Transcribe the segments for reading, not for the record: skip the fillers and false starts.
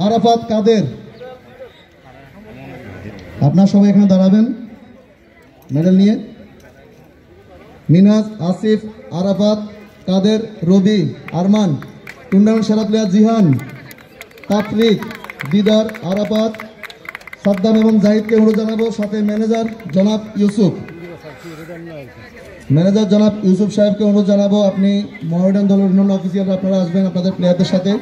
আরাফাত কাদের। আপনার সবাই এখানে দাঁড়াবেন মেডেল নিয়ে। মিনাজ, আসিফ, আরাফাত, কাদের, রবি, আরমান, টুর্নামেন্ট সেরা প্লেয়ার জিহান, তাফরিক, দিদার, আরাফাত, সাদ্দাম এবং জাহিদকে অনুরোধ জানাবো, সাথে ম্যানেজার জনাব ইউসুফ সাহেবকে অনুরোধ জানাবো, আপনি মোহামেডান দলের অন্যান্য অফিসিয়ালরা আপনারা আসবেন আপনাদের প্লেয়ারদের সাথে।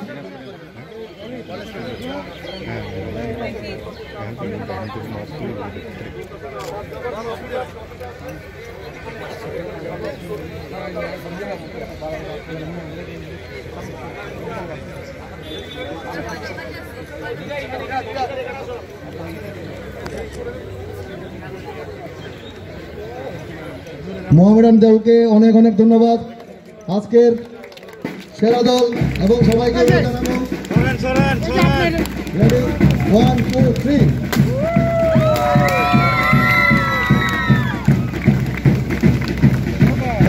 মোহামেডান দলকে অনেক অনেক ধন্যবাদ, আজকের সেরা দল এবং সবাইকে জানাবো। রেডি 1 2 3।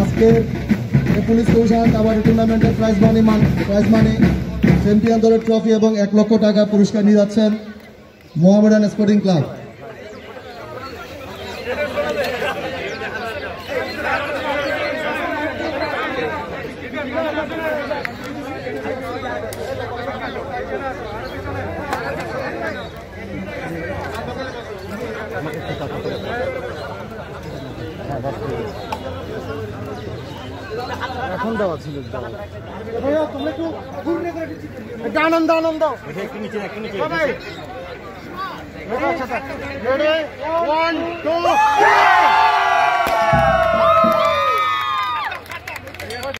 আজকের পুলিশ কমিশন কাবাডি টুর্নামেন্টের প্রাইজ মানি চ্যাম্পিয়ন দলের ট্রফি এবং 1 লক্ষ টাকা পুরস্কার নিয়ে যাচ্ছেন মোহামেডান স্পোর্টিং ক্লাব। এখন দেওয়া ছিল আনন্দ আনন্দ সবাই 1 2